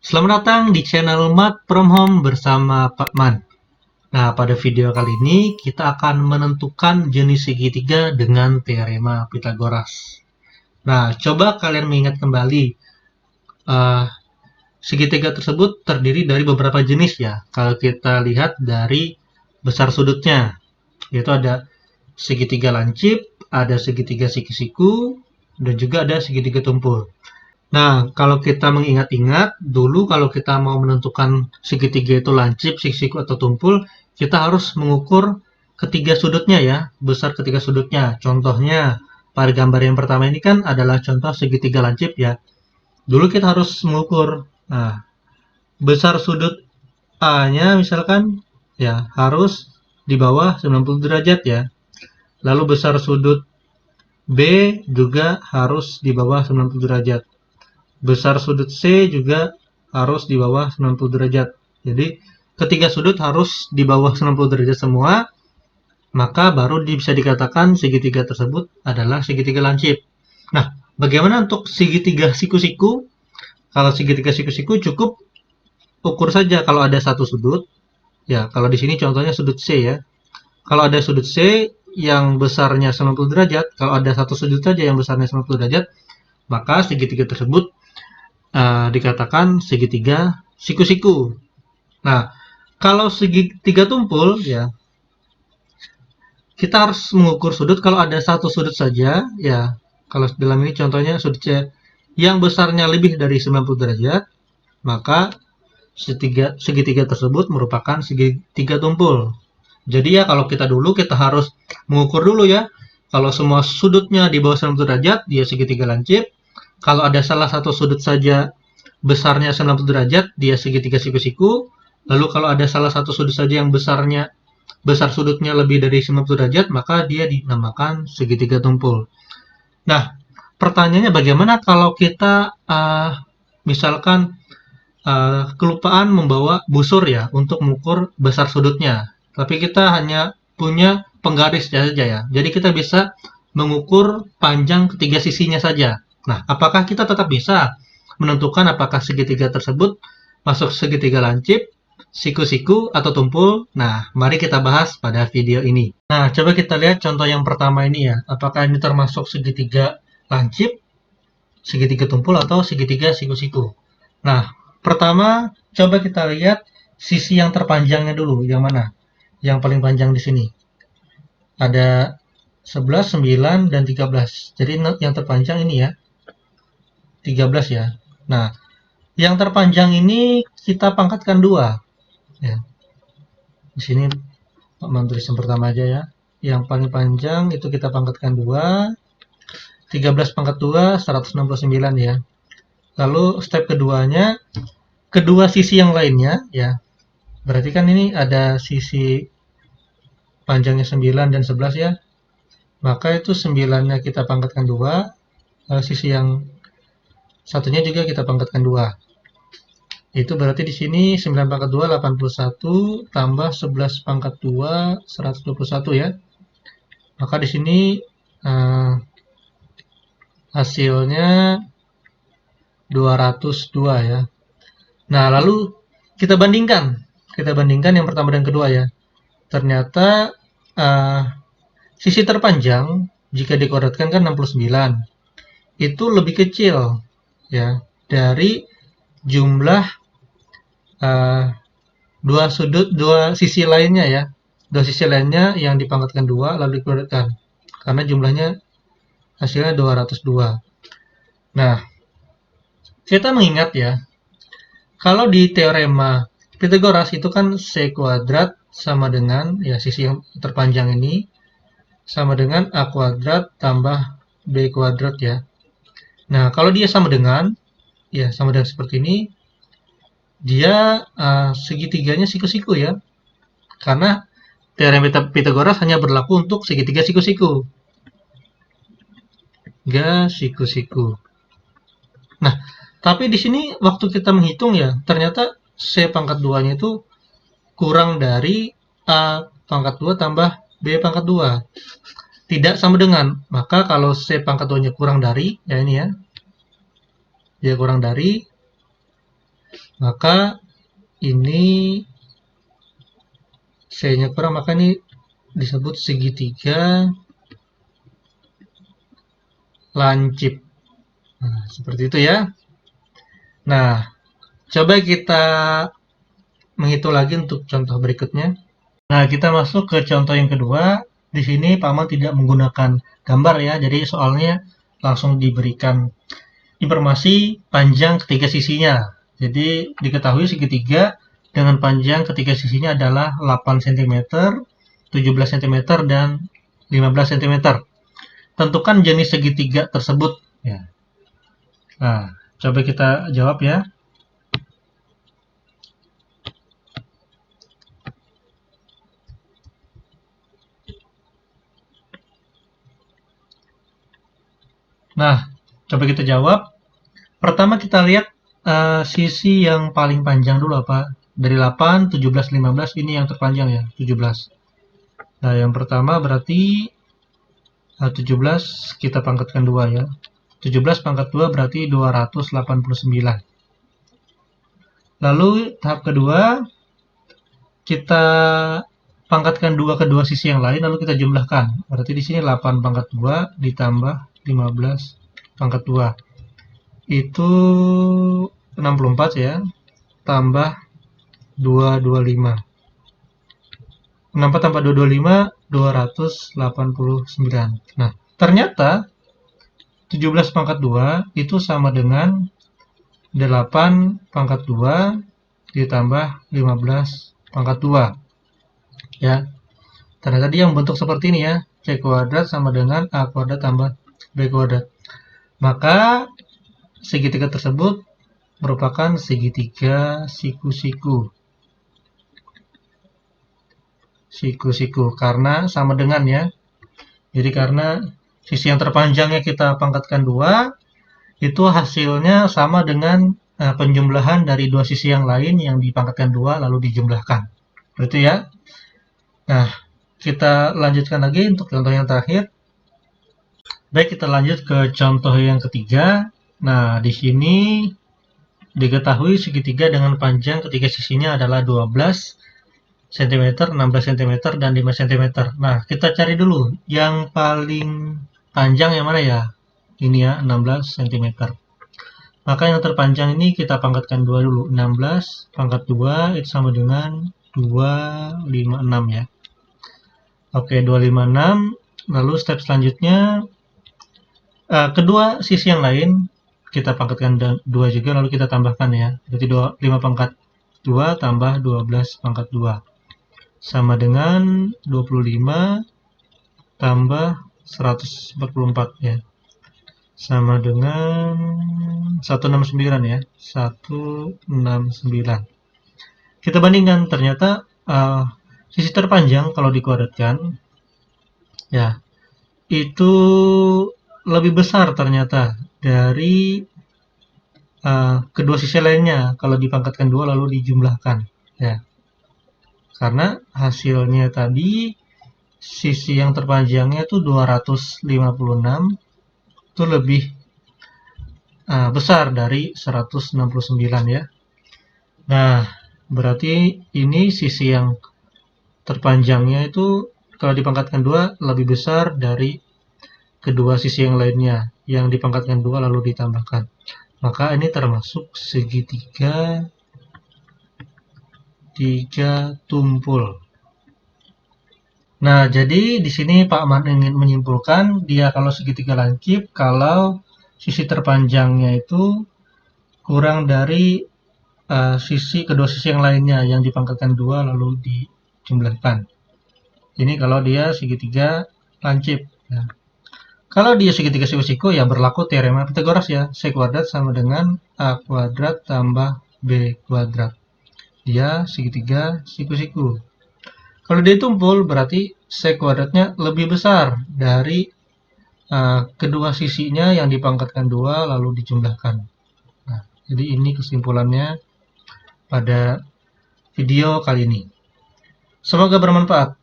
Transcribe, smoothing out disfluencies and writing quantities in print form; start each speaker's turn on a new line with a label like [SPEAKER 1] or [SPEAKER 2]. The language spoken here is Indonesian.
[SPEAKER 1] Selamat datang di channel Math from Home bersama Pak Man. Nah, pada video kali ini kita akan menentukan jenis segitiga dengan teorema Pythagoras. Nah, coba kalian mengingat kembali, eh, segitiga tersebut terdiri dari beberapa jenis ya. Kalau kita lihat dari besar sudutnya, yaitu ada segitiga lancip, ada segitiga siku-siku, dan juga ada segitiga tumpul. Nah, kalau kita mengingat-ingat, dulu kalau kita mau menentukan segitiga itu lancip, siku atau tumpul, kita harus mengukur ketiga sudutnya ya, besar ketiga sudutnya. Contohnya, pada gambar yang pertama ini kan adalah contoh segitiga lancip ya. Dulu kita harus mengukur, nah, besar sudut A-nya misalkan, ya harus di bawah 90 derajat ya. Lalu besar sudut B juga harus di bawah 90 derajat. Besar sudut C juga harus di bawah 90 derajat. Jadi ketiga sudut harus di bawah 90 derajat semua, maka baru bisa dikatakan segitiga tersebut adalah segitiga lancip. Nah, bagaimana untuk segitiga siku-siku? Kalau segitiga siku-siku cukup ukur saja kalau ada satu sudut. Ya, kalau di sini contohnya sudut C ya. Kalau ada sudut C yang besarnya 90 derajat, kalau ada satu sudut saja yang besarnya 90 derajat, maka segitiga tersebut dikatakan segitiga siku-siku. Nah, kalau segitiga tumpul, ya kita harus mengukur sudut kalau ada satu sudut saja, ya. Kalau dalam ini contohnya sudut C yang besarnya lebih dari 90 derajat, maka segitiga tersebut merupakan segitiga tumpul. Jadi ya kalau kita harus mengukur dulu ya. Kalau semua sudutnya di bawah 90 derajat, dia segitiga lancip. Kalau ada salah satu sudut saja besarnya 90 derajat, dia segitiga siku-siku. Lalu kalau ada salah satu sudut saja yang besar sudutnya lebih dari 90 derajat, maka dia dinamakan segitiga tumpul. Nah, pertanyaannya bagaimana kalau kita misalkan kelupaan membawa busur ya untuk mengukur besar sudutnya. Tapi kita hanya punya penggaris saja ya. Jadi kita bisa mengukur panjang ketiga sisinya saja. Nah, apakah kita tetap bisa menentukan apakah segitiga tersebut masuk segitiga lancip, siku-siku, atau tumpul? Nah, mari kita bahas pada video ini. Nah, coba kita lihat contoh yang pertama ini ya. Apakah ini termasuk segitiga lancip, segitiga tumpul, atau segitiga siku-siku? Nah, pertama coba kita lihat sisi yang terpanjangnya dulu. Yang mana? Yang paling panjang di sini. Ada 11, 9, dan 13. Jadi yang terpanjang ini ya. 13 ya. Nah, yang terpanjang ini kita pangkatkan 2. Ya. Di sini tulis yang pertama aja ya. Yang paling panjang itu kita pangkatkan 2. 13 pangkat 2, 169 ya. Lalu step keduanya, kedua sisi yang lainnya ya. Berarti kan ini ada sisi panjangnya 9 dan 11 ya. Maka itu 9-nya kita pangkatkan 2, sisi yang satunya juga kita pangkatkan 2. Itu berarti di sini 9 pangkat 2, 81, tambah 11 pangkat 2, 121 ya. Maka di sini hasilnya 202 ya. Nah, lalu kita bandingkan. Kita bandingkan yang pertama dan kedua ya. Ternyata sisi terpanjang jika dikuadratkan kan 69. Itu lebih kecil ya dari jumlah dua sisi lainnya ya. Dua sisi lainnya yang dipangkatkan 2 lalu dikuadratkan. Karena jumlahnya hasilnya 202. Nah, kita mengingat ya, kalau di teorema Pythagoras itu kan C kuadrat sama dengan ya sisi yang terpanjang ini sama dengan A kuadrat tambah B kuadrat ya. Nah, kalau dia sama dengan seperti ini, dia segitiganya siku-siku ya. Karena teorema Pythagoras hanya berlaku untuk segitiga siku-siku. Siku-siku. Nah, tapi di sini waktu kita menghitung ya, ternyata C pangkat 2-nya itu kurang dari A pangkat 2 tambah B pangkat 2. Tidak sama dengan. Maka kalau C pangkat 2-nya kurang dari, ya ini ya. Dia kurang dari, maka ini C-nya kurang, maka ini disebut segitiga lancip. Nah, seperti itu ya. Nah, coba kita menghitung lagi untuk contoh berikutnya. Nah, kita masuk ke contoh yang kedua. Di sini Paman tidak menggunakan gambar ya, jadi soalnya langsung diberikan informasi panjang ketiga sisinya. Jadi diketahui segitiga dengan panjang ketiga sisinya adalah 8 cm, 17 cm, dan 15 cm. Tentukan jenis segitiga tersebut. Ya. Nah, coba kita jawab ya. Nah, coba kita jawab. Pertama kita lihat sisi yang paling panjang dulu apa? Dari 8, 17, 15 ini yang terpanjang ya, 17. Nah, yang pertama berarti 17 kita pangkatkan 2 ya. 17 pangkat 2 berarti 289. Lalu tahap kedua kita pangkatkan 2 ke dua sisi yang lain lalu kita jumlahkan. Berarti di sini 8 pangkat 2 ditambah 15 pangkat 2. Itu 64 ya, tambah 225. 64 tambah 225, 289. Nah, ternyata 17 pangkat 2 itu sama dengan 8 pangkat 2 ditambah 15 pangkat 2. Ya, ternyata dia membentuk seperti ini ya. C kuadrat sama dengan A kuadrat tambah B kuadrat. Maka segitiga tersebut merupakan segitiga siku-siku. Siku-siku karena sama dengan ya. Jadi karena sisi yang terpanjangnya kita pangkatkan 2, itu hasilnya sama dengan penjumlahan dari dua sisi yang lain yang dipangkatkan 2 lalu dijumlahkan. Begitu ya. Nah, kita lanjutkan lagi untuk contoh yang terakhir. Baik, kita lanjut ke contoh yang ketiga. Nah, di sini diketahui segitiga dengan panjang ketiga sisinya adalah 12 cm, 16 cm, dan 5 cm. Nah, kita cari dulu yang paling panjang yang mana ya? Ini ya, 16 cm. Maka yang terpanjang ini kita pangkatkan 2 dulu. 16 pangkat 2 itu sama dengan 256 ya. Oke, 256. Lalu step selanjutnya, kedua sisi yang lain kita pangkatkan 2 juga, lalu kita tambahkan ya. Berarti 5 pangkat 2 tambah 12 pangkat 2. Sama dengan 25 tambah 144 ya. Sama dengan 169 ya. 169. Kita bandingkan, ternyata sisi terpanjang kalau dikuadratkan ya, itu lebih besar ternyata dari kedua sisi lainnya kalau dipangkatkan 2 lalu dijumlahkan ya. Karena hasilnya tadi sisi yang terpanjangnya itu 256 itu lebih besar dari 169 ya. Nah, berarti ini sisi yang terpanjangnya itu kalau dipangkatkan 2 lebih besar dari kedua sisi yang lainnya yang dipangkatkan 2 lalu ditambahkan. Maka ini termasuk segitiga 3 tumpul. Nah, jadi di sini Pak Man ingin menyimpulkan dia kalau segitiga lancip kalau sisi terpanjangnya itu kurang dari kedua sisi yang lainnya yang dipangkatkan 2 lalu dijumlahkan. Ini kalau dia segitiga lancip ya. Kalau dia segitiga siku-siku ya berlaku teorema Pythagoras ya. C kuadrat sama dengan A kuadrat tambah B kuadrat. Dia segitiga siku-siku. Kalau dia tumpul berarti C kuadratnya lebih besar dari kedua sisinya yang dipangkatkan 2 lalu dijumlahkan. Nah, jadi ini kesimpulannya pada video kali ini. Semoga bermanfaat.